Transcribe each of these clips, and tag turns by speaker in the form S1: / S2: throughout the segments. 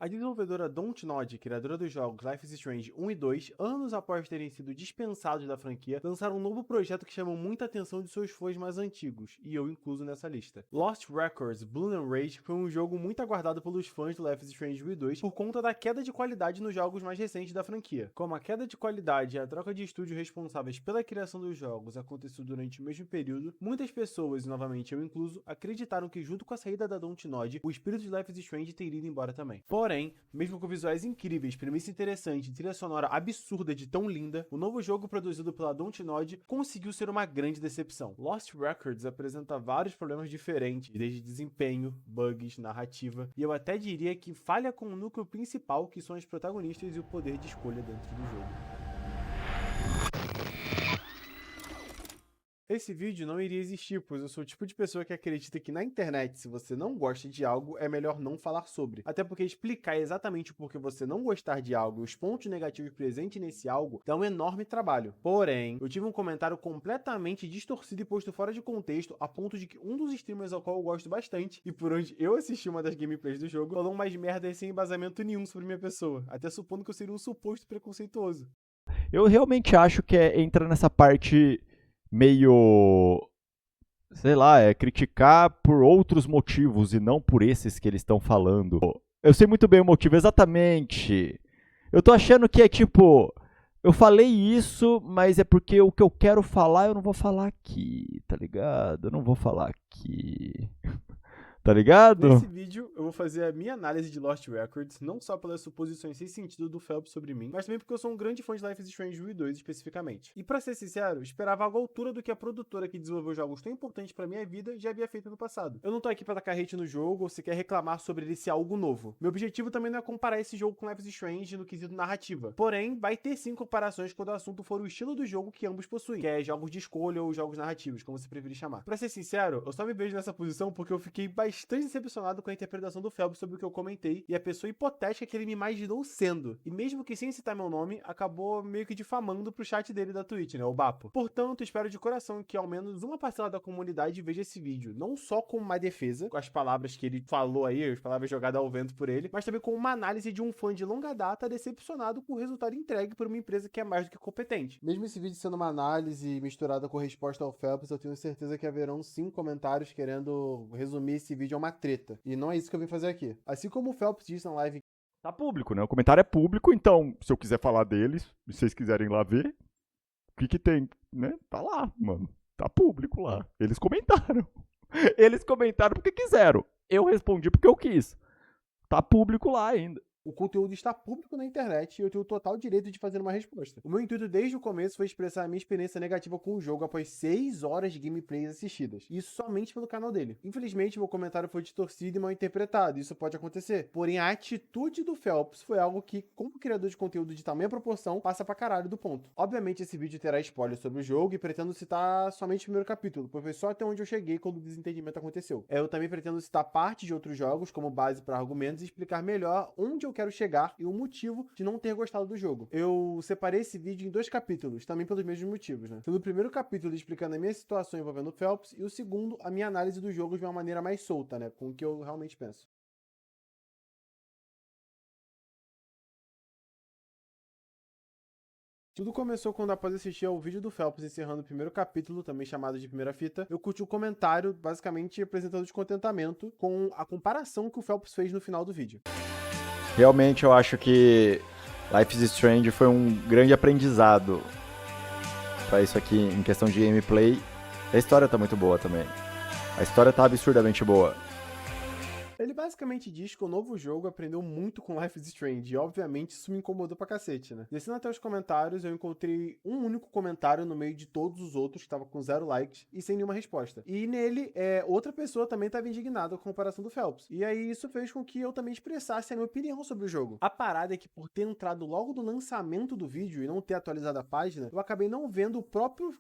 S1: A desenvolvedora Dontnod, criadora dos jogos Life is Strange 1 e 2, anos após terem sido dispensados da franquia, lançaram um novo projeto que chamou muita atenção de seus fãs mais antigos, e eu incluso nessa lista. Lost Records Blood and Rage foi um jogo muito aguardado pelos fãs do Life is Strange 1 e 2 por conta da queda de qualidade nos jogos mais recentes da franquia. Como a queda de qualidade e a troca de estúdio responsáveis pela criação dos jogos aconteceu durante o mesmo período, muitas pessoas, e novamente eu incluso, acreditaram que junto com a saída da Dontnod, o espírito de Life is Strange teria ido embora também. Porém, mesmo com visuais incríveis, premissa interessante e trilha sonora absurda de tão linda, o novo jogo produzido pela Dontnod conseguiu ser uma grande decepção. Lost Records apresenta vários problemas diferentes, desde desempenho, bugs, narrativa, e eu até diria que falha com o núcleo principal, que são os protagonistas e o poder de escolha dentro do jogo. Esse vídeo não iria existir, pois eu sou o tipo de pessoa que acredita que na internet, se você não gosta de algo, é melhor não falar sobre. Até porque explicar exatamente o porquê você não gostar de algo e os pontos negativos presentes nesse algo dá um enorme trabalho. Porém, eu tive um comentário completamente distorcido e posto fora de contexto, a ponto de que um dos streamers ao qual eu gosto bastante, e por onde eu assisti uma das gameplays do jogo, falou umas merdas sem embasamento nenhum sobre minha pessoa, até supondo que eu seria um suposto preconceituoso.
S2: Eu realmente acho que entra nessa parte meio, sei lá, criticar por outros motivos e não por esses que eles estão falando. Eu sei muito bem o motivo, exatamente. Eu tô achando que é tipo, eu falei isso, mas é porque o que eu quero falar eu não vou falar aqui, tá ligado? Eu não vou falar aqui. Tá ligado?
S1: Nesse vídeo, eu vou fazer a minha análise de Lost Records, não só pelas suposições sem sentido do Phelps sobre mim, mas também porque eu sou um grande fã de Life is Strange 1 e 2 especificamente. E pra ser sincero, esperava algo à altura do que a produtora que desenvolveu jogos tão importantes pra minha vida já havia feito no passado. Eu não tô aqui pra tacar hate no jogo ou sequer reclamar sobre ele ser algo novo. Meu objetivo também não é comparar esse jogo com Life is Strange no quesito narrativa. Porém, vai ter sim comparações quando o assunto for o estilo do jogo que ambos possuem, que é jogos de escolha ou jogos narrativos, como você preferir chamar. Pra ser sincero, eu só me vejo nessa posição porque eu fiquei bastante decepcionado com a interpretação do Phelps sobre o que eu comentei e a pessoa hipotética que ele me imaginou sendo. E mesmo que sem citar meu nome, acabou meio que difamando pro chat dele da Twitch, né, o Bapo. Portanto, espero de coração que ao menos uma parcela da comunidade veja esse vídeo, não só como uma defesa, com as palavras que ele falou aí, as palavras jogadas ao vento por ele, mas também como uma análise de um fã de longa data decepcionado com o resultado entregue por uma empresa que é mais do que competente. Mesmo esse vídeo sendo uma análise misturada com resposta ao Phelps, eu tenho certeza que haverão sim comentários querendo resumir esse vídeo a uma treta. E não é isso que eu vim fazer aqui. Assim como o Phelps disse na live.
S2: Tá público, né? O comentário é público, então se eu quiser falar deles, se vocês quiserem lá ver, o que tem, né? Tá lá, mano. Tá público lá. Eles comentaram. Eles comentaram porque quiseram. Eu respondi porque eu quis. Tá público lá ainda.
S1: O conteúdo está público na internet e eu tenho o total direito de fazer uma resposta. O meu intuito desde o começo foi expressar a minha experiência negativa com o jogo após 6 horas de gameplays assistidas. E isso somente pelo canal dele. Infelizmente, meu comentário foi distorcido e mal interpretado, isso pode acontecer. Porém, a atitude do Phelps foi algo que, como criador de conteúdo de tamanha proporção, passa pra caralho do ponto. Obviamente, esse vídeo terá spoilers sobre o jogo e pretendo citar somente o primeiro capítulo, pois foi só até onde eu cheguei quando o desentendimento aconteceu. Eu também pretendo citar partes de outros jogos como base para argumentos e explicar melhor onde eu quero chegar e o motivo de não ter gostado do jogo. Eu separei esse vídeo em 2 capítulos, também pelos mesmos motivos, né? Sendo o primeiro capítulo explicando a minha situação envolvendo o Phelps e o segundo, a minha análise do jogo de uma maneira mais solta, né? Com o que eu realmente penso. Tudo começou quando, após assistir ao vídeo do Phelps encerrando o primeiro capítulo, também chamado de primeira fita, eu curti o comentário, basicamente apresentando descontentamento com a comparação que o Phelps fez no final do vídeo.
S2: Realmente eu acho que Life is Strange foi um grande aprendizado pra isso aqui em questão de gameplay. A história tá muito boa também. A história tá absurdamente boa.
S1: Ele basicamente diz que o novo jogo aprendeu muito com Life is Strange, e obviamente isso me incomodou pra cacete, né? Descendo até os comentários, eu encontrei um único comentário no meio de todos os outros, que tava com 0 likes, e sem nenhuma resposta. E nele, outra pessoa também tava indignada com a comparação do Phelps. E aí isso fez com que eu também expressasse a minha opinião sobre o jogo. A parada é que por ter entrado logo no lançamento do vídeo e não ter atualizado a página, eu acabei não vendo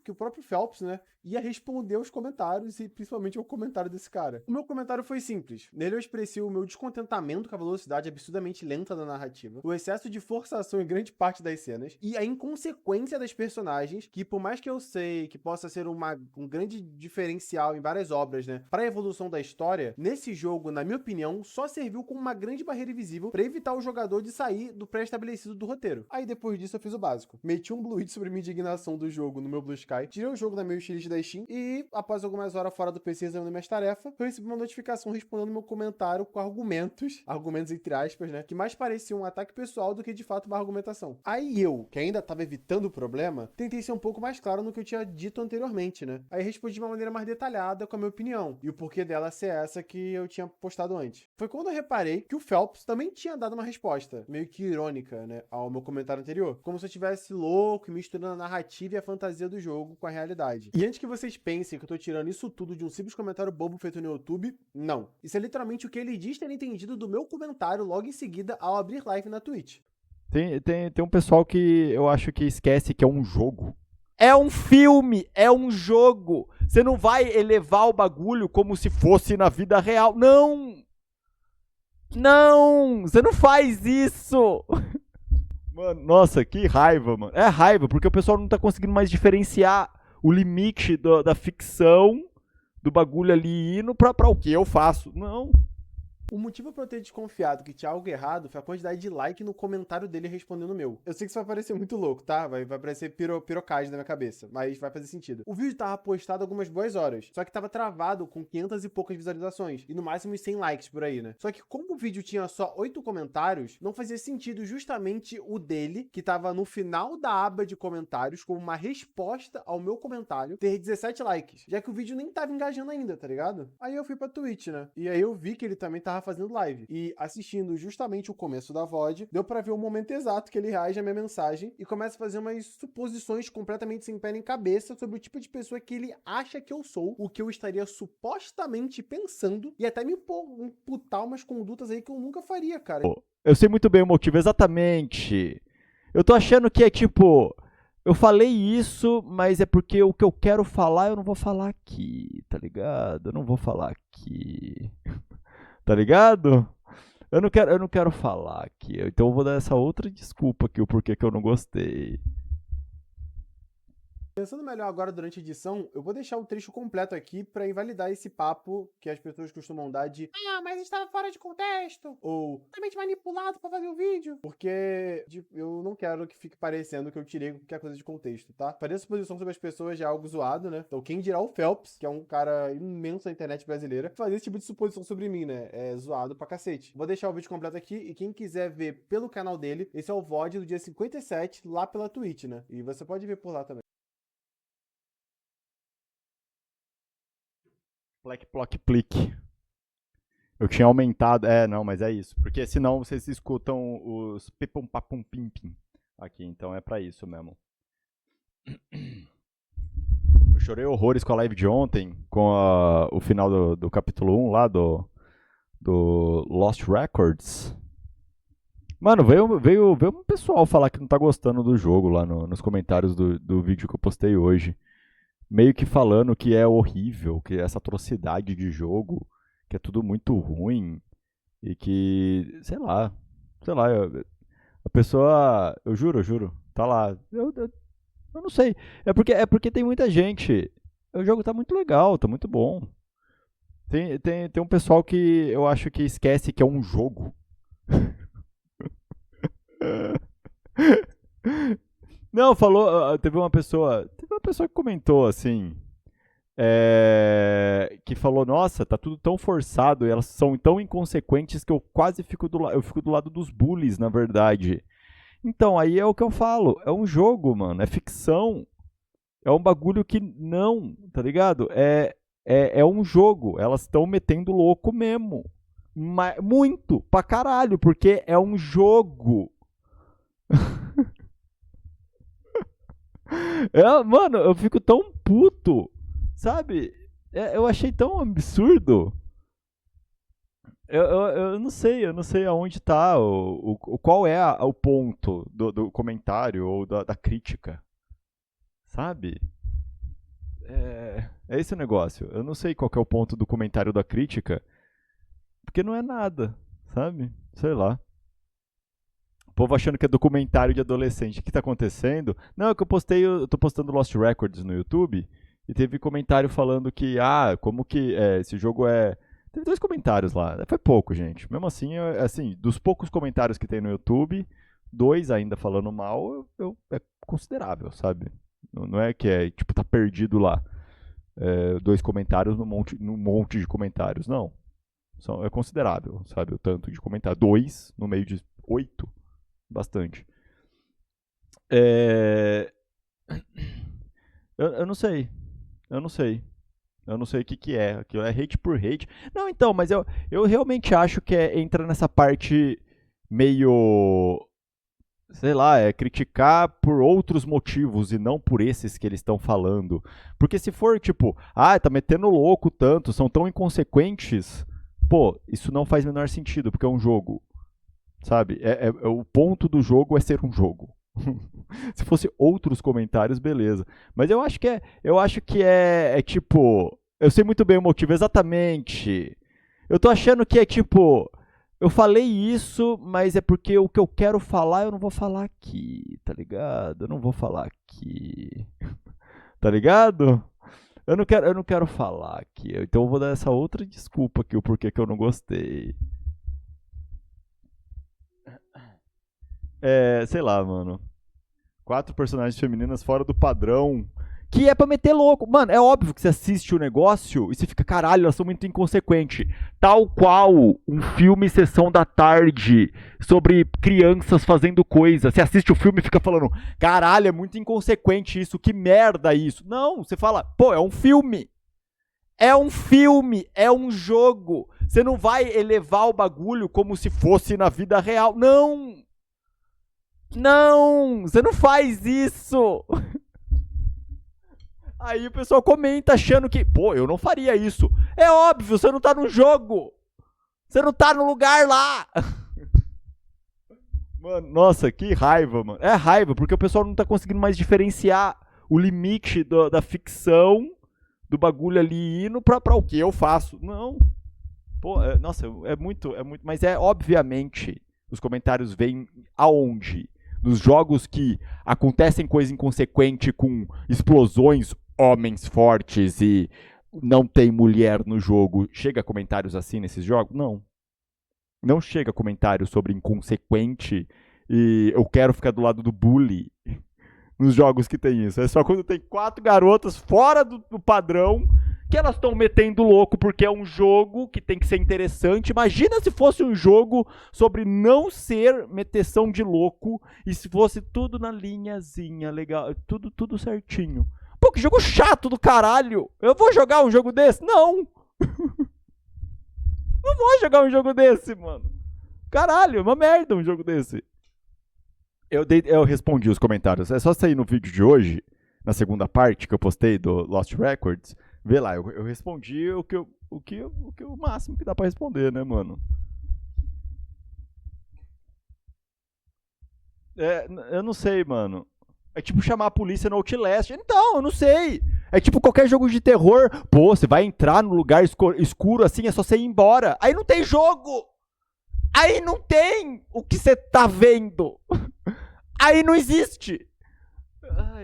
S1: que o próprio Phelps, né, ia responder os comentários e principalmente o comentário desse cara. O meu comentário foi simples. Nele eu expressei parecia o meu descontentamento com a velocidade absurdamente lenta da narrativa, o excesso de forçação em grande parte das cenas, e a inconsequência das personagens, que por mais que eu sei que possa ser um grande diferencial em várias obras, né, para a evolução da história, nesse jogo, na minha opinião, só serviu como uma grande barreira invisível para evitar o jogador de sair do pré-estabelecido do roteiro. Aí depois disso eu fiz o básico. Meti um Bluid sobre minha indignação do jogo no meu Blue Sky, tirei o jogo da minha wishlist da Steam e, após algumas horas fora do PC examinando minhas tarefas, eu recebi uma notificação respondendo meu comentário com argumentos entre aspas, né, que mais pareciam um ataque pessoal do que de fato uma argumentação. Aí eu, que ainda tava evitando o problema, tentei ser um pouco mais claro no que eu tinha dito anteriormente, né? Aí respondi de uma maneira mais detalhada com a minha opinião e o porquê dela ser essa que eu tinha postado antes. Foi quando eu reparei que o Phelps também tinha dado uma resposta, meio que irônica, né, ao meu comentário anterior, como se eu estivesse louco e misturando a narrativa e a fantasia do jogo com a realidade. E antes que vocês pensem que eu tô tirando isso tudo de um simples comentário bobo feito no YouTube, não. Isso é literalmente o que ele diz ter entendido do meu comentário logo em seguida ao abrir live na Twitch.
S2: Tem um pessoal que eu acho que esquece que é um jogo. É um filme, é um jogo. Você não vai elevar o bagulho como se fosse na vida real. Não! Não! Você não faz isso! Mano, nossa, que raiva, mano. É raiva, porque o pessoal não tá conseguindo mais diferenciar o limite da ficção, do bagulho ali indo pra o que eu faço. Não.
S1: O motivo pra eu ter desconfiado que tinha algo errado foi a quantidade de like no comentário dele respondendo o meu. Eu sei que isso vai parecer muito louco, tá? Vai parecer pirocagem na minha cabeça, mas vai fazer sentido. O vídeo tava postado algumas boas horas, só que tava travado com 500 e poucas visualizações, e no máximo 100 likes por aí, né? Só que como o vídeo tinha só 8 comentários, não fazia sentido justamente o dele, que tava no final da aba de comentários, como uma resposta ao meu comentário, ter 17 likes, já que o vídeo nem tava engajando ainda, tá ligado? Aí eu fui pra Twitch, né? E aí eu vi que ele também tava fazendo live. E assistindo justamente o começo da VOD, deu pra ver o momento exato que ele reage à minha mensagem e começa a fazer umas suposições completamente sem pé nem cabeça sobre o tipo de pessoa que ele acha que eu sou, o que eu estaria supostamente pensando, e até me imputar umas condutas aí que eu nunca faria, cara.
S2: Eu sei muito bem o motivo, exatamente. Eu tô achando que é tipo, eu falei isso, mas é porque o que eu quero falar eu não vou falar aqui, tá ligado? Eu não vou falar aqui. Tá ligado? Eu não quero falar aqui. Então eu vou dar essa outra desculpa aqui, o porquê que eu não gostei.
S1: Pensando melhor agora durante a edição, eu vou deixar o trecho completo aqui pra invalidar esse papo que as pessoas costumam dar de mas estava fora de contexto, ou totalmente manipulado pra fazer o vídeo, porque eu não quero que fique parecendo que eu tirei qualquer coisa de contexto, tá? Fazer essa suposição sobre as pessoas já é algo zoado, né? Então quem dirá o Phelps, que é um cara imenso na internet brasileira, fazer esse tipo de suposição sobre mim, né? É zoado pra cacete. Vou deixar o vídeo completo aqui e quem quiser ver pelo canal dele, esse é o VOD do dia 57 lá pela Twitch, né? E você pode ver por lá também.
S2: Plec, ploc, plique. Eu tinha aumentado. Não, mas é isso. Porque senão vocês escutam os pipum papum pim pim aqui. Então é pra isso mesmo. Eu chorei horrores com a live de ontem, com o final do capítulo 1 lá do Lost Records. Mano, veio um pessoal falar que não tá gostando do jogo lá nos comentários do vídeo que eu postei hoje. Meio que falando que é horrível, que é essa atrocidade de jogo, que é tudo muito ruim e que, sei lá, a pessoa, eu juro, tá lá, eu não sei, é porque tem muita gente, o jogo tá muito legal, tá muito bom, tem um pessoal que eu acho que esquece que é um jogo. Não, teve uma pessoa que comentou assim, que falou, nossa, tá tudo tão forçado, e elas são tão inconsequentes que eu quase eu fico do lado dos bullies, na verdade. Então, aí é o que eu falo, é um jogo, mano, é ficção, é um bagulho que não, tá ligado? É um jogo, elas estão metendo louco mesmo, muito, pra caralho, porque é um jogo. Mano, eu fico tão puto, sabe? Eu achei tão absurdo. Eu não sei aonde tá, qual é o ponto do comentário ou da crítica, sabe? É esse o negócio. Eu não sei qual que é o ponto do comentário da crítica, Porque não é nada, sabe? Sei lá. O povo achando que é documentário de adolescente. O que tá acontecendo? Não, é que eu tô postando Lost Records no YouTube e teve comentário falando que, como que esse jogo é. Teve 2 comentários lá. Foi pouco, gente. Mesmo assim, assim, dos poucos comentários que tem no YouTube, 2 ainda falando mal, é considerável, sabe? Não é que é, tipo, tá perdido lá. 2 comentários no monte de comentários. Não. É considerável, sabe? O tanto de comentário. 2 no meio de 8. Bastante. É... Eu não sei. Eu não sei. Eu não sei o que, que é. Aquilo é hate por hate. Não, então, mas eu realmente acho que entra nessa parte meio. Sei lá, é criticar por outros motivos e não por esses que eles estão falando. Porque se for tipo, tá metendo louco tanto, são tão inconsequentes, pô, isso não faz o menor sentido, porque é um jogo. Sabe? O ponto do jogo é ser um jogo. Se fosse outros comentários, beleza. Mas eu acho que é tipo. Eu sei muito bem o motivo, exatamente. Eu tô achando que é tipo. Eu falei isso, mas é porque o que eu quero falar eu não vou falar aqui, tá ligado? Eu não vou falar aqui. Tá ligado? Eu não quero falar aqui. Então eu vou dar essa outra desculpa aqui, o porquê que eu não gostei. Sei lá, mano. 4 personagens femininas fora do padrão. Que é pra meter louco. Mano, é óbvio que você assiste o negócio e você fica, caralho, elas são muito inconsequentes. Tal qual um filme Sessão da Tarde sobre crianças fazendo coisa. Você assiste o filme e fica falando, caralho, é muito inconsequente isso, que merda isso. Não, você fala, pô, é um filme. É um filme, é um jogo. Você não vai elevar o bagulho como se fosse na vida real. Não! Não! Você não faz isso! Aí o pessoal comenta achando que, pô, eu não faria isso. É óbvio, você não tá no jogo. Você não tá no lugar lá. Mano, nossa, que raiva, mano. É raiva, porque o pessoal não tá conseguindo mais diferenciar o limite da ficção, do bagulho ali indo pra o que eu faço. Não. Pô, nossa, é muito. Mas obviamente, os comentários vêm aonde? Nos jogos que acontecem coisa inconsequente com explosões, homens fortes e não tem mulher no jogo. Chega comentários assim nesses jogos? Não. Não chega comentário sobre inconsequente e eu quero ficar do lado do bully nos jogos que tem isso. É só quando tem 4 garotas fora do padrão que elas estão metendo louco porque é um jogo que tem que ser interessante. Imagina se fosse um jogo sobre não ser meteção de louco e se fosse tudo na linhazinha, legal, tudo certinho. Pô, que jogo chato do caralho! Eu vou jogar um jogo desse? Não! Não vou jogar um jogo desse, mano. Caralho, é uma merda um jogo desse. Eu respondi os comentários. É só sair no vídeo de hoje, na segunda parte que eu postei do Lost Records. Vê lá, eu respondi o máximo que dá pra responder, né, mano? Eu não sei, mano. É tipo chamar a polícia no Outlast. Então, eu não sei. É tipo qualquer jogo de terror. Pô, você vai entrar no lugar escuro assim, é só você ir embora. Aí não tem jogo. Aí não tem o que você tá vendo. Aí não existe.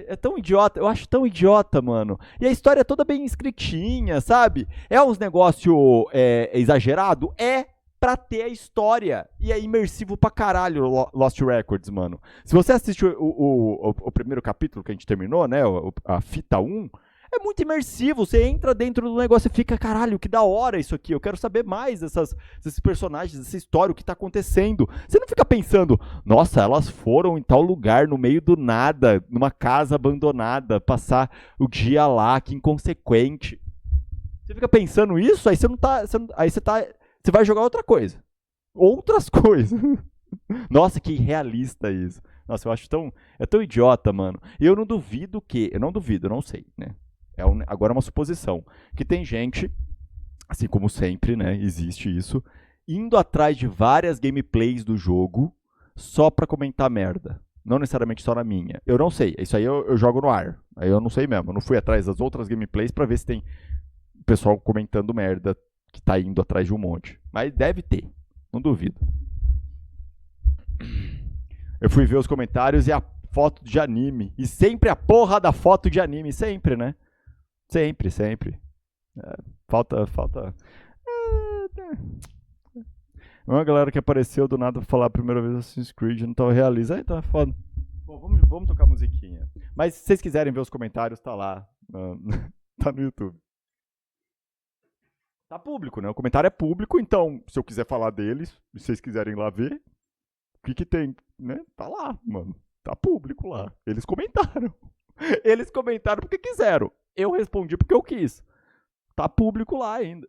S2: É tão idiota, eu acho tão idiota, mano. E a história é toda bem escritinha, sabe? É uns negócio exagerado? É pra ter a história. E é imersivo pra caralho Lost Records, mano. Se você assiste o primeiro capítulo que a gente terminou, né? A fita 1, é muito imersivo. Você entra dentro do negócio e fica, caralho, que da hora isso aqui. Eu quero saber mais desses personagens, dessa história, o que tá acontecendo. Você não fica pensando, nossa, elas foram em tal lugar, no meio do nada, numa casa abandonada, passar o dia lá, que inconsequente. Você fica pensando isso, aí você não tá. Aí você vai jogar outra coisa. Outras coisas. Nossa, que realista isso. Nossa, eu acho tão idiota, mano. E eu não duvido que. Eu não sei, né? Agora é uma suposição. Que tem gente, assim como sempre, né? Existe isso, indo atrás de várias gameplays do jogo só pra comentar merda. Não necessariamente só na minha. Eu não sei. Isso aí eu jogo no ar. Aí eu não sei mesmo. Eu não fui atrás das outras gameplays pra ver se tem pessoal comentando merda que tá indo atrás de um monte. Mas deve ter, não duvido. Eu fui ver os comentários e a foto de anime. E sempre a porra da foto de anime, sempre, né? Sempre, sempre. Falta. Uma galera que apareceu do nada pra falar a primeira vez Assassin's Creed, não tava realizando. Aí tá foda. Bom, vamos tocar musiquinha. Mas se vocês quiserem ver os comentários, tá lá. Tá no YouTube. Tá público, né? O comentário é público, então se eu quiser falar deles, se vocês quiserem lá ver, o que tem, né? Tá lá, mano. Tá público lá. Eles comentaram. Eles comentaram porque quiseram. Eu respondi porque eu quis. Tá público lá ainda.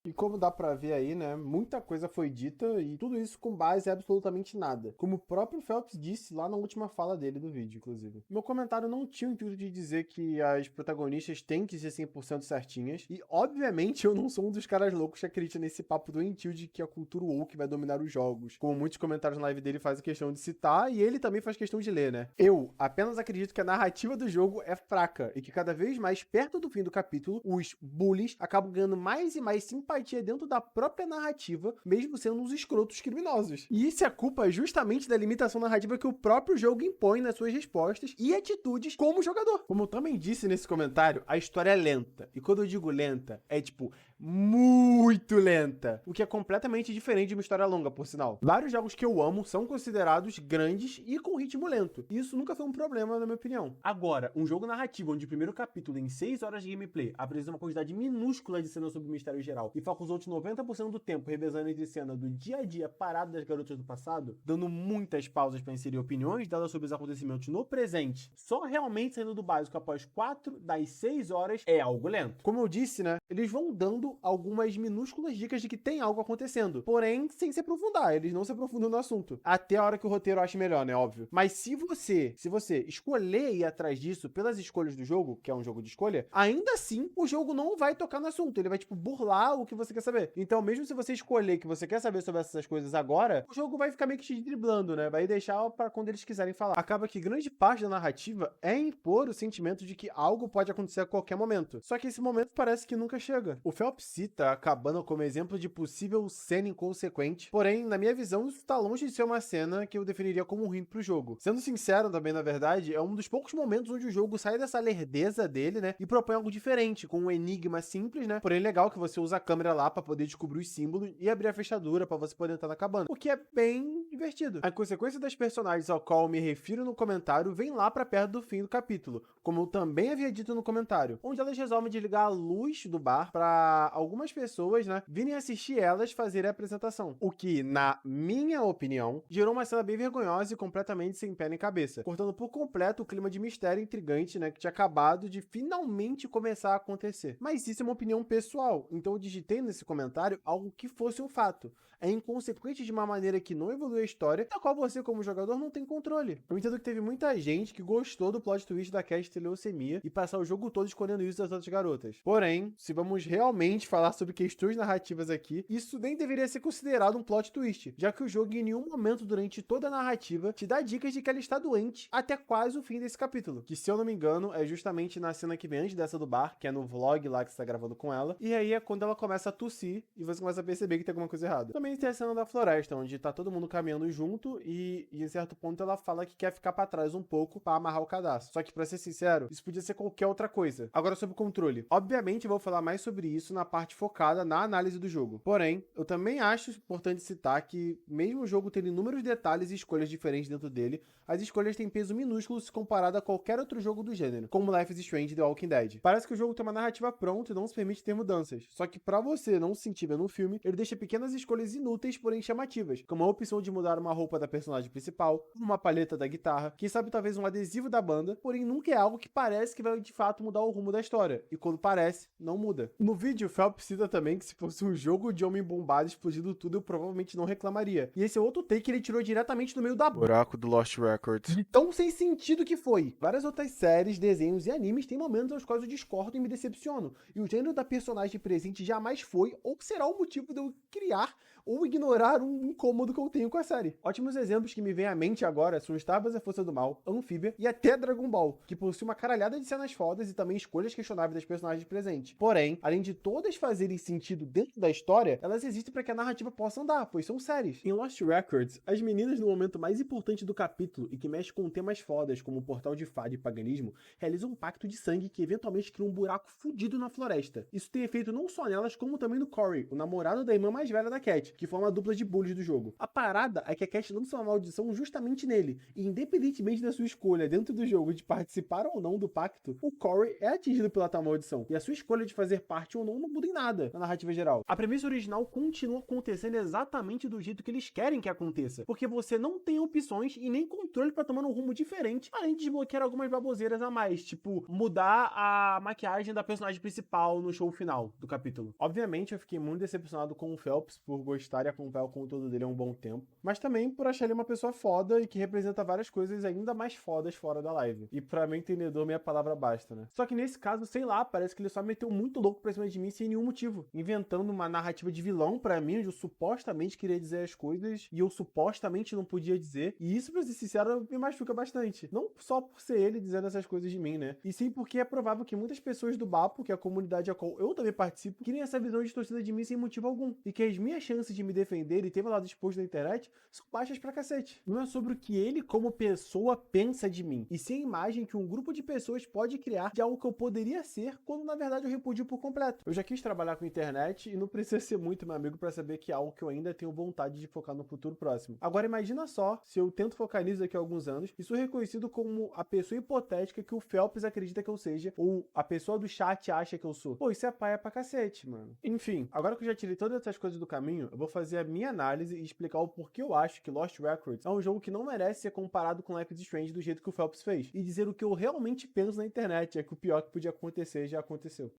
S1: E como dá pra ver aí, né, muita coisa foi dita e tudo isso com base em absolutamente nada. Como o próprio Phelps disse lá na última fala dele do vídeo, inclusive. Meu comentário não tinha o intuito de dizer que as protagonistas têm que ser 100% certinhas. E, obviamente, eu não sou um dos caras loucos que acredita nesse papo doentio de que a cultura woke vai dominar os jogos. Como muitos comentários na live dele fazem questão de citar e ele também faz questão de ler, né? Eu apenas acredito que a narrativa do jogo é fraca e que cada vez mais perto do fim do capítulo, os bullies acabam ganhando mais e mais simpatia dentro da própria narrativa, mesmo sendo uns escrotos criminosos. E isso é culpa justamente da limitação narrativa que o próprio jogo impõe nas suas respostas e atitudes como jogador. Como eu também disse nesse comentário, a história é lenta. E quando eu digo lenta, é tipo muito lenta, o que é completamente diferente de uma história longa, por sinal. Vários jogos que eu amo são considerados grandes e com ritmo lento. E isso nunca foi um problema, na minha opinião. Agora, um jogo narrativo onde o primeiro capítulo, em 6 horas de gameplay, apresenta uma quantidade minúscula de cenas sobre o mistério geral e foca os outros 90% do tempo revezando entre cena do dia a dia parado das garotas do passado, dando muitas pausas para inserir opiniões delas sobre os acontecimentos no presente, só realmente saindo do básico após 4 das 6 horas é algo lento. Como eu disse, né, eles vão dando algumas minúsculas dicas de que tem algo acontecendo, porém sem se aprofundar, eles não se aprofundam no assunto, até a hora que o roteiro ache melhor, né, óbvio. Mas se você escolher ir atrás disso pelas escolhas do jogo, que é um jogo de escolha, ainda assim o jogo não vai tocar no assunto, ele vai tipo burlar o que você quer saber. Então mesmo se você escolher que você quer saber sobre essas coisas agora, o jogo vai ficar meio que te driblando, né, vai deixar pra quando eles quiserem falar. Acaba que grande parte da narrativa é impor o sentimento de que algo pode acontecer a qualquer momento, só que esse momento parece que nunca chega. O Phelps cita a cabana como exemplo de possível cena inconsequente, porém, na minha visão, isso tá longe de ser uma cena que eu definiria como ruim pro jogo. Sendo sincero também, na verdade, é um dos poucos momentos onde o jogo sai dessa lerdeza dele, né, e propõe algo diferente, com um enigma simples, né, porém legal que você usa a câmera lá pra poder descobrir os símbolos e abrir a fechadura pra você poder entrar na cabana, o que é bem divertido. A consequência das personagens ao qual eu me refiro no comentário vem lá pra perto do fim do capítulo, como eu também havia dito no comentário, onde elas resolvem desligar a luz do bar pra algumas pessoas, né, virem assistir elas fazerem a apresentação. O que, na minha opinião, gerou uma cena bem vergonhosa e completamente sem pé nem cabeça, cortando por completo o clima de mistério intrigante, né, que tinha acabado de finalmente começar a acontecer. Mas isso é uma opinião pessoal, então eu digitei nesse comentário algo que fosse um fato. É inconsequente de uma maneira que não evolui a história, da qual você, como jogador, não tem controle. Eu entendo que teve muita gente que gostou do plot twist da Cass ter leucemia e passar o jogo todo escolhendo isso das outras garotas. Porém, se vamos realmente falar sobre questões narrativas aqui, isso nem deveria ser considerado um plot twist, já que o jogo em nenhum momento durante toda a narrativa te dá dicas de que ela está doente até quase o fim desse capítulo, que se eu não me engano é justamente na cena que vem antes dessa do bar, que é no vlog lá que você tá gravando com ela, e aí é quando ela começa a tossir e você começa a perceber que tem alguma coisa errada. Também tem a cena da floresta, onde tá todo mundo caminhando junto e em certo ponto ela fala que quer ficar pra trás um pouco pra amarrar o cadastro. Só que, pra ser sincero, isso podia ser qualquer outra coisa. Agora, sobre o controle. Obviamente, eu vou falar mais sobre isso na parte focada na análise do jogo. Porém, eu também acho importante citar que, mesmo o jogo tendo inúmeros detalhes e escolhas diferentes dentro dele, as escolhas têm peso minúsculo se comparado a qualquer outro jogo do gênero, como Life is Strange e The Walking Dead. Parece que o jogo tem uma narrativa pronta e não se permite ter mudanças. Só que pra você não se sentir vendo o filme, ele deixa pequenas escolhas inúteis, porém chamativas, como a opção de mudar uma roupa da personagem principal, uma palheta da guitarra, quem sabe talvez um adesivo da banda, porém nunca é algo que parece que vai de fato mudar o rumo da história, e quando parece, não muda. No vídeo, o Phelps cita também que se fosse um jogo de homem bombado explodindo tudo, eu provavelmente não reclamaria. E esse é outro take que ele tirou diretamente do meio da buraco do Lost Records. De tão sem sentido que foi. Várias outras séries, desenhos e animes têm momentos aos quais eu discordo e me decepciono, e o gênero da personagem presente jamais foi ou será o motivo de eu criar ou ignorar um incômodo que eu tenho com a série. Ótimos exemplos que me vêm à mente agora são Star Wars: A Força do Mal, Amphibia e até Dragon Ball, que possui uma caralhada de cenas fodas e também escolhas questionáveis das personagens presentes. Porém, além de todas fazerem sentido dentro da história, elas existem para que a narrativa possa andar, pois são séries. Em Lost Records, as meninas no momento mais importante do capítulo e que mexe com temas fodas como o portal de fada e paganismo, realizam um pacto de sangue que eventualmente cria um buraco fudido na floresta. Isso tem efeito não só nelas, como também no Corey, o namorado da irmã mais velha da Cat, que forma a dupla de bullies do jogo. A parada é que a Cat lança uma maldição justamente nele, e independentemente da sua escolha dentro do jogo de participar ou não do pacto, o Corey é atingido pela tal maldição, e a sua escolha de fazer parte ou não muda em nada na narrativa geral. A premissa original continua acontecendo exatamente do jeito que eles querem que aconteça, porque você não tem opções e nem controle para tomar um rumo diferente, além de desbloquear algumas baboseiras a mais, tipo mudar a maquiagem da personagem principal no show final do capítulo. Obviamente eu fiquei muito decepcionado com o Phelps por gostar e acompanhar o conteúdo dele há um bom tempo, mas também por achar ele uma pessoa foda e que representa várias coisas ainda mais fodas fora da live. E pra meu entendedor, minha palavra basta, né? Só que nesse caso, sei lá, parece que ele só meteu muito louco pra cima de mim sem nenhum motivo, inventando uma narrativa de vilão pra mim, onde eu supostamente queria dizer as coisas e eu supostamente não podia dizer, e isso, pra ser sincero, me machuca bastante. Não só por ser ele dizendo essas coisas de mim, né? E sim porque é provável que muitas pessoas do Bapo, que é a comunidade a qual eu também participo, criem essa visão distorcida de mim sem motivo algum, e que as minhas chances de me defender e ter meu lado exposto na internet são baixas pra cacete. Não é sobre o que ele, como pessoa, pensa de mim, e sim a imagem que um grupo de pessoas pode criar de algo que eu poderia ser, quando na verdade eu repudio por completo. Eu já quis trabalhar com internet e não precisa ser muito meu amigo pra saber que é algo que eu ainda tenho vontade de focar no futuro próximo. Agora imagina só, se eu tento focar nisso daqui a alguns anos, e sou reconhecido como a pessoa hipotética que o Phelps acredita que eu seja, ou a pessoa do chat acha que eu sou. Pô, isso é paia pra cacete, mano. Enfim, agora que eu já tirei todas essas coisas do caminho, eu vou fazer a minha análise e explicar o porquê eu acho que Lost Records é um jogo que não merece ser comparado com Life is Strange do jeito que o Phelps fez, e dizer o que eu realmente penso na internet, é que o pior que podia acontecer já aconteceu.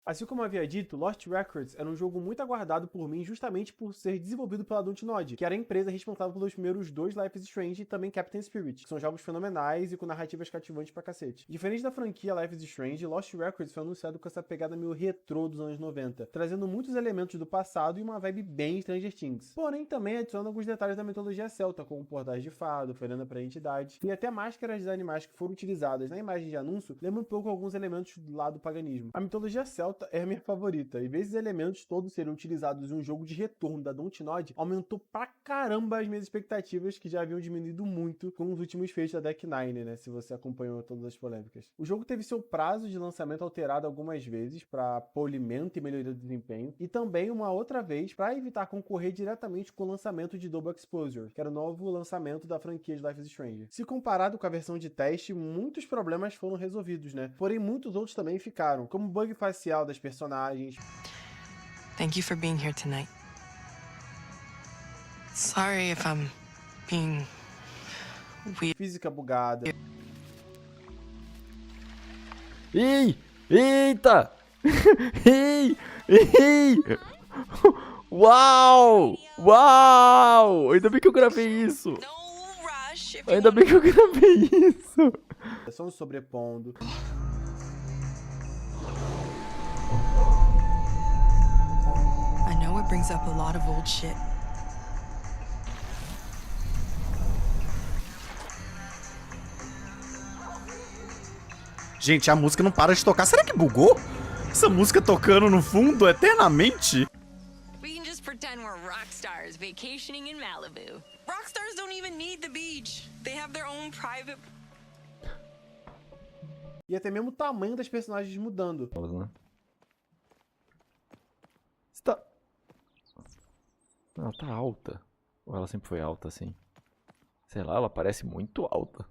S1: Assim como havia dito, Lost Records era um jogo muito aguardado por mim justamente por ser desenvolvido pela Dontnod, que era a empresa responsável pelos primeiros dois Life is Strange e também Captain Spirit, que são jogos fenomenais e com narrativas cativantes pra cacete. Diferente da franquia Life is Strange, Lost Records foi anunciado com essa pegada meio retrô dos anos 90, trazendo muitos elementos do passado e uma vibe bem Stranger Things. Porém, também adiciona alguns detalhes da mitologia celta, como portais de fado, oferenda pra entidade, e até máscaras de animais que foram utilizadas na imagem de anúncio lembram um pouco alguns elementos do lado do paganismo. A mitologia celta é a minha favorita, e ver esses elementos todos serem utilizados em um jogo de retorno da Dontnod aumentou pra caramba as minhas expectativas, que já haviam diminuído muito com os últimos feitos da Deck Nine, né, se você acompanhou todas as polêmicas. O jogo teve seu prazo de lançamento alterado algumas vezes para polimento e melhoria do desempenho, e também uma outra vez para evitar concorrer diretamente com o lançamento de Double Exposure, que era o novo lançamento da franquia de Life is Strange. Se comparado com a versão de teste, muitos problemas foram resolvidos, né, porém muitos outros também ficaram, como o bug facial das personagens.
S3: Thank you for being here tonight. Sorry if I'm being weird.
S1: Física bugada.
S2: Ei! Eita! Ei! Ei! Uau! Uau! Ainda bem que eu gravei isso!
S3: No rush if you
S2: Ainda bem que eu gravei isso!
S1: São sobrepondo.
S3: I know it brings up a lot of old shit.
S4: Gente, a música não para de tocar. Será que bugou? Essa música tocando no fundo eternamente?
S3: We can just pretend we're rock stars vacationing in Malibu. Rock stars don't even need the beach. They have their own private.
S1: E até mesmo o tamanho das personagens mudando.
S2: Está... Ela tá alta. Ou ela sempre foi alta assim? Sei lá, ela parece muito alta.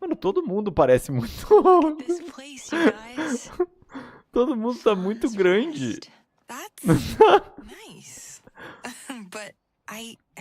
S2: Mano, todo mundo parece muito alto.
S3: This place, you guys.
S2: Todo mundo tá muito grande.
S3: That's nice. But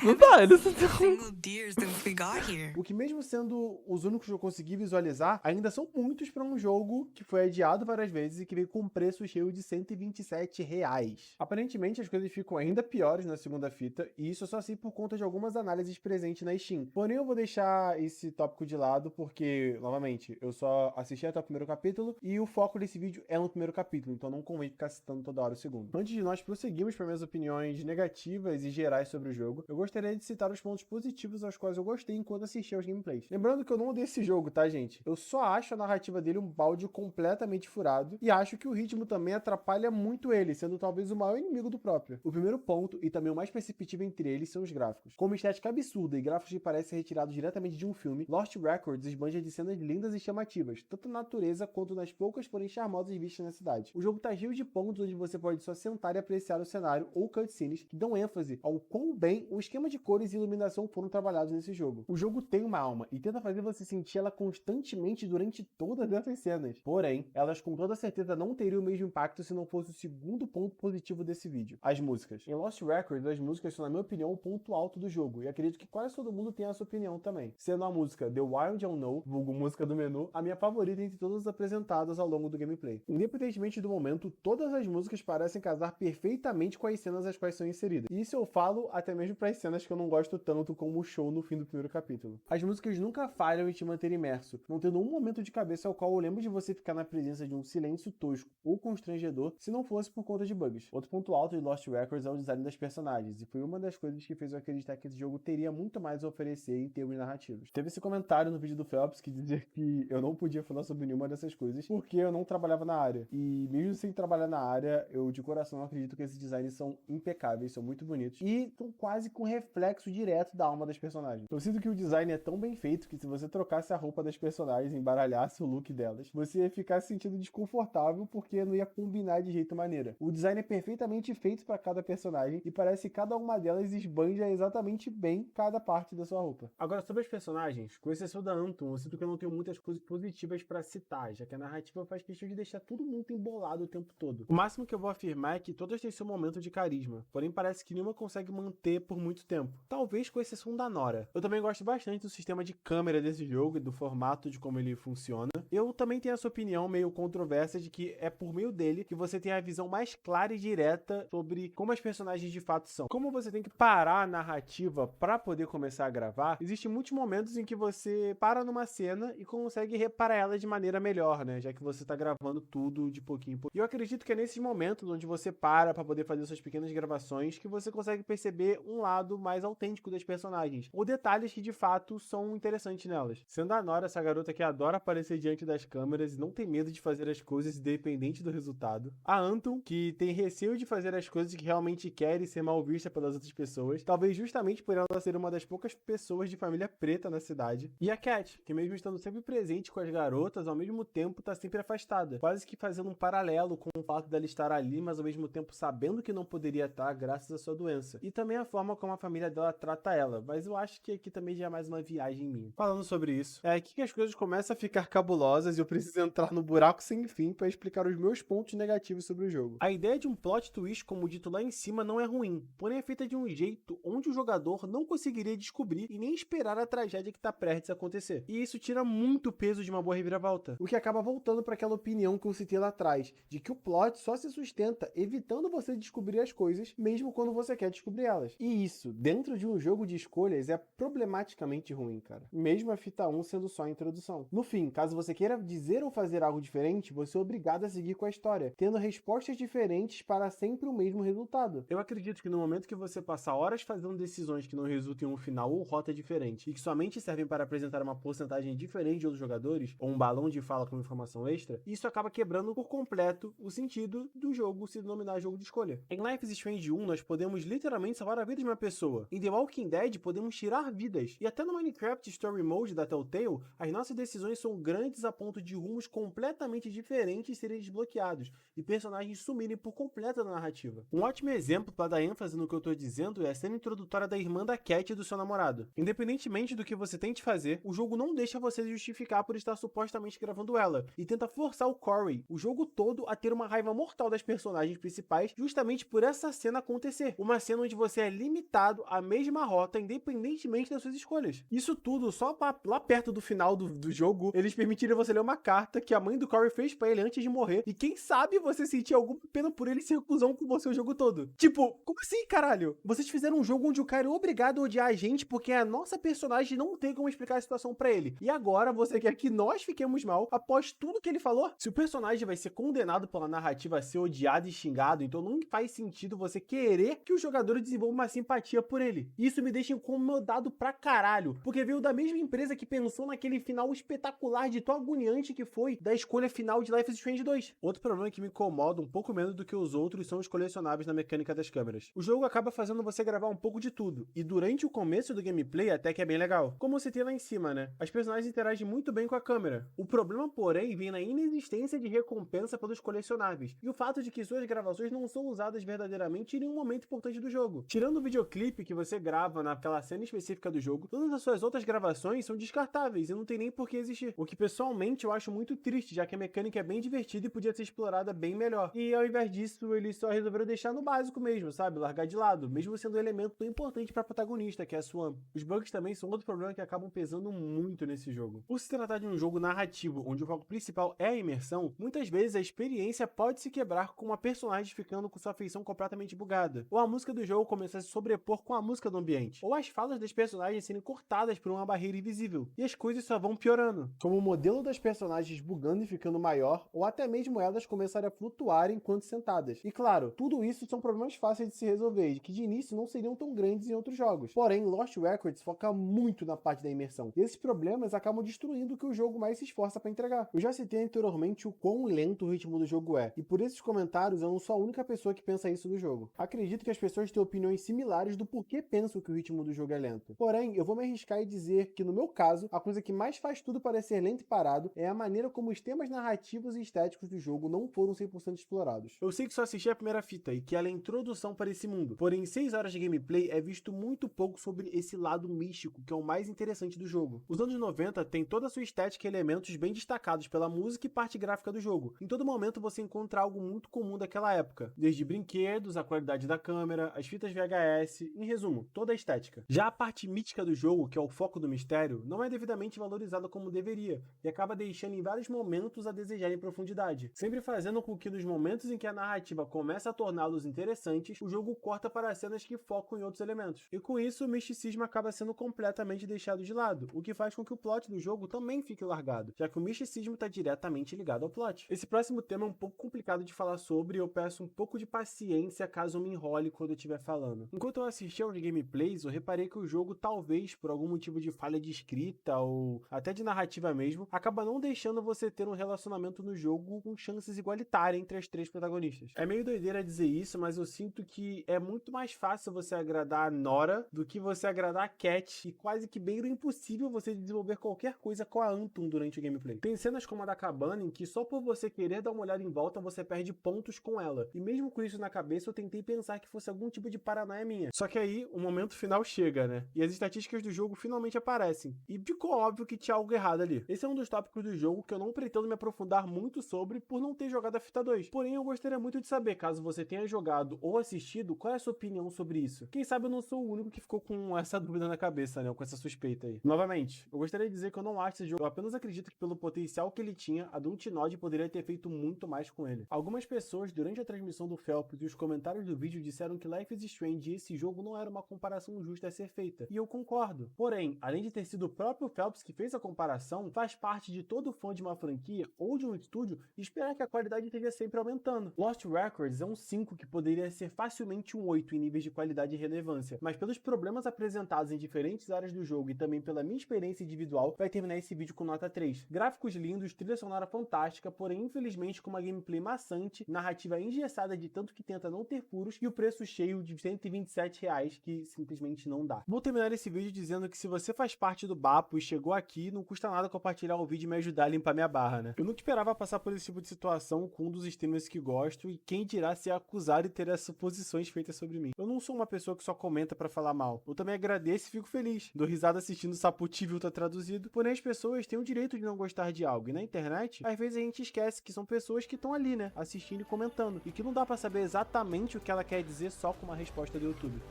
S4: Não dá, eles não
S3: a single deer since we got here.
S1: O que mesmo sendo os únicos que eu consegui visualizar, ainda são muitos para um jogo que foi adiado várias vezes e que veio com um preço cheio de R$127. Aparentemente as coisas ficam ainda piores na segunda fita, e isso eu só sei por conta de algumas análises presentes na Steam. Porém eu vou deixar esse tópico de lado porque, novamente, eu só assisti até o primeiro capítulo e o foco desse vídeo é no primeiro capítulo, então não convém ficar citando toda hora o segundo. Antes de nós prosseguirmos para minhas opiniões negativas e gerais sobre o jogo, eu gostaria de citar os pontos positivos aos quais eu gostei enquanto assistia aos gameplays. Lembrando que eu não odeio esse jogo, tá, gente? Eu só acho a narrativa dele um balde completamente furado e acho que o ritmo também atrapalha muito ele, sendo talvez o maior inimigo do próprio. O primeiro ponto, e também o mais perceptível entre eles, são os gráficos. Com uma estética absurda e gráficos que parecem retirados diretamente de um filme, Lost Records esbanja de cenas lindas e chamativas, tanto na natureza quanto nas poucas, porém charmosas vistas na cidade. O jogo tá cheio de pontos onde você pode só sentar e apreciar o cenário ou cutscenes que dão ênfase ao quão bem o esquema de cores e iluminação foram trabalhados nesse jogo. O jogo tem uma alma e tenta fazer você sentir ela constantemente durante todas essas cenas. Porém, elas com toda certeza não teriam o mesmo impacto se não fosse o segundo ponto positivo desse vídeo: as músicas. Em Lost Records, as músicas são, na minha opinião, o ponto alto do jogo, e acredito que quase todo mundo tem essa opinião também. Sendo a música The Wild Unknown, vulgo música do menu, a minha favorita entre todas as apresentadas ao longo do gameplay. Independentemente do momento, todas as músicas parecem casar perfeitamente com as cenas às quais são inseridas. E isso eu falo até mesmo para as cenas que eu não gosto tanto, como o show no fim do primeiro capítulo. As músicas nunca falham em te manter imerso, não tendo um momento de cabeça ao qual eu lembro de você ficar na presença de um silêncio tosco ou constrangedor se não fosse por conta de bugs. Outro ponto alto de Lost Records é o design das personagens, e foi uma das coisas que fez eu acreditar que esse jogo teria muito mais a oferecer em termos narrativos. Teve esse comentário no vídeo do Phelps que dizia que eu não podia falar sobre nenhuma dessas coisas porque eu não trabalhava na área. E mesmo sem trabalhar na área, eu de coração acredito que esses designs são impecáveis, são muito bonitos e estão quase com reflexo direto da alma das personagens. Eu sinto que o design é tão bem feito que se você trocasse a roupa das personagens e embaralhasse o look delas, você ia ficar se sentindo desconfortável porque não ia combinar de jeito maneira. O design é perfeitamente feito para cada personagem e parece que cada uma delas esbanja exatamente bem cada parte da sua roupa. Agora, sobre as personagens, com exceção da Anton, eu sinto que eu não tenho muitas coisas positivas para citar, já que a narrativa faz questão de deixar tudo muito embolado o tempo todo. O máximo que eu vou afirmar é que todas têm seu momento de carisma, porém parece que nenhuma consegue manter por muito tempo. Talvez com exceção da Nora. Eu também gosto bastante do sistema de câmera desse jogo e do formato de como ele funciona. Eu também tenho essa opinião meio controversa de que é por meio dele que você tem a visão mais clara e direta sobre como as personagens de fato são. Como você tem que parar a narrativa para poder começar a gravar, existem muitos momentos em que você para numa cena e consegue reparar ela de maneira melhor, né? Já que você tá gravando tudo de pouquinho em pouquinho. E eu acredito que é nesses momentos onde você para poder fazer suas pequenas gravações que você consegue perceber um lado mais autêntico das personagens, ou detalhes que de fato são interessantes nelas. Sendo a Nora essa garota que adora aparecer diante das câmeras e não tem medo de fazer as coisas independente do resultado. A Anton, que tem receio de fazer as coisas que realmente quer e ser mal vista pelas outras pessoas, talvez justamente por ela ser uma das poucas pessoas de família preta na cidade. E a Cat, que mesmo estando sempre presente com as garotas, ao mesmo tempo tá sempre afastada, quase que fazendo um paralelo com o fato dela estar ali, mas ao mesmo tempo sabendo que não poderia estar graças à sua doença. E também a forma como a família dela trata ela, mas eu acho que aqui também já é mais uma viagem minha. Falando sobre isso, é aqui que as coisas começam a ficar cabulosas e eu preciso entrar no buraco sem fim para explicar os meus pontos negativos sobre o jogo. A ideia de um plot twist, como dito lá em cima, não é ruim, porém é feita de um jeito onde o jogador não conseguiria descobrir e nem esperar a tragédia que está prestes a acontecer. E isso tira muito peso de uma boa reviravolta, o que acaba voltando para aquela opinião que eu citei lá atrás, de que o plot só se sustenta evitando você descobrir as coisas, mesmo quando você quer descobrir elas. E isso, dentro de um jogo de escolhas, é problematicamente ruim, cara. Mesmo a fita 1 sendo só a introdução. No fim, caso você queira dizer ou fazer algo diferente, você é obrigado a seguir com a história, tendo respostas diferentes para sempre o mesmo resultado. Eu acredito que no momento que você passa horas fazendo decisões que não resultam em um final ou rota diferente, e que somente servem para apresentar uma porcentagem diferente de outros jogadores, ou um balão de fala com informação extra, isso acaba quebrando por completo o sentido do jogo se denominar jogo de escolha. Em Life is Strange 1, nós podemos literalmente salvar a vida de uma pessoa. Em The Walking Dead, podemos tirar vidas. E até no Minecraft Story Mode da Telltale, as nossas decisões são grandes a ponto de rumos completamente diferentes serem desbloqueados, e personagens sumirem por completo da narrativa. Um ótimo exemplo para dar ênfase no que eu tô dizendo é a cena introdutória da irmã da Cat e do seu namorado. Independentemente do que você tente fazer, o jogo não deixa você justificar por estar supostamente gravando ela, e tenta forçar o Corey, o jogo todo, a ter uma raiva mortal das personagens principais justamente por essa cena acontecer. Uma cena onde você é limitado explorado a mesma rota independentemente das suas escolhas. Isso tudo só lá perto do final do jogo, eles permitiriam você ler uma carta que a mãe do Corey fez pra ele antes de morrer, e quem sabe você sentir alguma pena por ele ser cuzão com você o jogo todo. Tipo, como assim, caralho? Vocês fizeram um jogo onde o cara é obrigado a odiar a gente porque a nossa personagem não tem como explicar a situação pra ele. E agora você quer que nós fiquemos mal após tudo que ele falou? Se o personagem vai ser condenado pela narrativa a ser odiado e xingado, então não faz sentido você querer que o jogador desenvolva uma simpatia por ele. Isso me deixa incomodado pra caralho, porque veio da mesma empresa que pensou naquele final espetacular de tão agoniante que foi da escolha final de Life is Strange 2. Outro problema que me incomoda um pouco menos do que os outros são os colecionáveis na mecânica das câmeras. O jogo acaba fazendo você gravar um pouco de tudo, e durante o começo do gameplay até que é bem legal. Como você tem lá em cima, né? As personagens interagem muito bem com a câmera. O problema, porém, vem na inexistência de recompensa pelos colecionáveis, e o fato de que suas gravações não são usadas verdadeiramente em nenhum momento importante do jogo. Tirando o videoclipe que você grava naquela cena específica do jogo, todas as suas outras gravações são descartáveis e não tem nem por que existir. O que pessoalmente eu acho muito triste, já que a mecânica é bem divertida e podia ser explorada bem melhor. E ao invés disso, eles só resolveram deixar no básico mesmo, sabe? Largar de lado, mesmo sendo um elemento tão importante pra protagonista, que é a Swan. Os bugs também são outro problema que acabam pesando muito nesse jogo. Por se tratar de um jogo narrativo, onde o foco principal é a imersão, muitas vezes a experiência pode se quebrar com uma personagem ficando com sua feição completamente bugada, ou a música do jogo começar a se sobrepor com a música do ambiente, ou as falas das personagens serem cortadas por uma barreira invisível, e as coisas só vão piorando, como o modelo das personagens bugando e ficando maior, ou até mesmo elas começarem a flutuar enquanto sentadas. E claro, tudo isso são problemas fáceis de se resolver, e que de início não seriam tão grandes em outros jogos. Porém, Lost Records foca muito na parte da imersão, e esses problemas acabam destruindo o que o jogo mais se esforça para entregar. Eu já citei anteriormente o quão lento o ritmo do jogo é, e por esses comentários eu não sou a única pessoa que pensa isso do jogo. Acredito que as pessoas têm opiniões similares do porquê pensam que o ritmo do jogo é lento. Porém, eu vou me arriscar e dizer que no meu caso, a coisa que mais faz tudo parecer lento e parado é a maneira como os temas narrativos e estéticos do jogo não foram 100% explorados. Eu sei que só assisti a primeira fita e que ela é a introdução para esse mundo, porém em 6 horas de gameplay é visto muito pouco sobre esse lado místico, que é o mais interessante do jogo. Os anos 90 tem toda a sua estética e elementos bem destacados pela música e parte gráfica do jogo. Em todo momento você encontra algo muito comum daquela época, desde brinquedos, a qualidade da câmera, as fitas VHS, em resumo, toda a estética. Já a parte mítica do jogo, que é o foco do mistério, não é devidamente valorizada como deveria, e acaba deixando em vários momentos a desejar em profundidade, sempre fazendo com que nos momentos em que a narrativa começa a torná-los interessantes, o jogo corta para cenas que focam em outros elementos. E com isso, o misticismo acaba sendo completamente deixado de lado, o que faz com que o plot do jogo também fique largado, já que o misticismo está diretamente ligado ao plot. Esse próximo tema é um pouco complicado de falar sobre e eu peço um pouco de paciência caso eu me enrole quando eu estiver falando. Enquanto eu assisti aos gameplays, eu reparei que o jogo, talvez por algum motivo de falha de escrita ou até de narrativa mesmo, acaba não deixando você ter um relacionamento no jogo com chances igualitárias entre as três protagonistas. É meio doideira dizer isso, mas eu sinto que é muito mais fácil você agradar a Nora do que você agradar a Cat, e quase que bem impossível você desenvolver qualquer coisa com a Anton durante o gameplay. Tem cenas como a da cabana em que só por você querer dar uma olhada em volta você perde pontos com ela, e mesmo com isso na cabeça eu tentei pensar que fosse algum tipo de paranoia minha. Só que aí o momento final chega, né? E as estatísticas do jogo finalmente aparecem, e ficou óbvio que tinha algo errado ali. Esse é um dos tópicos do jogo que eu não pretendo me aprofundar muito sobre por não ter jogado a fita 2. Porém, eu gostaria muito de saber, caso você tenha jogado ou assistido, qual é a sua opinião sobre isso. Quem sabe eu não sou o único que ficou com essa dúvida na cabeça, né? Ou com essa suspeita aí. Novamente, eu gostaria de dizer que eu não acho esse jogo, eu apenas acredito que pelo potencial que ele tinha, a Dontnod poderia ter feito muito mais com ele. Algumas pessoas, durante a transmissão do Phelps e os comentários do vídeo, disseram que Life is Strange e esse jogo não era uma comparação justa a ser feita. E eu concordo. Porém, além de ter sido o próprio Phelps que fez a comparação, faz parte de todo fã de uma franquia ou de um estúdio esperar que a qualidade esteja sempre aumentando. Lost Records é um 5 que poderia ser facilmente um 8 em níveis de qualidade e relevância, mas pelos problemas apresentados em diferentes áreas do jogo e também pela minha experiência individual, vai terminar esse vídeo com nota 3. Gráficos lindos, trilha sonora fantástica, porém infelizmente com uma gameplay maçante, narrativa engessada de tanto que tenta não ter furos e o preço cheio de R$127 que simplesmente não dá. Vou terminar esse vídeo dizendo que se você faz parte do Bapo e chegou aqui, não custa nada compartilhar o vídeo e me ajudar a limpar minha barra, né? Eu nunca esperava passar por esse tipo de situação com um dos streamers que gosto e quem dirá ser acusado e ter essas suposições feitas sobre mim. Eu não sou uma pessoa que só comenta pra falar mal. Eu também agradeço e fico feliz. Dou risada assistindo o Saputível tá traduzido, porém as pessoas têm o direito de não gostar de algo e na internet, às vezes a gente esquece que são pessoas que estão ali, né? Assistindo e comentando e que não dá pra saber exatamente o que ela quer dizer só com uma resposta do YouTube.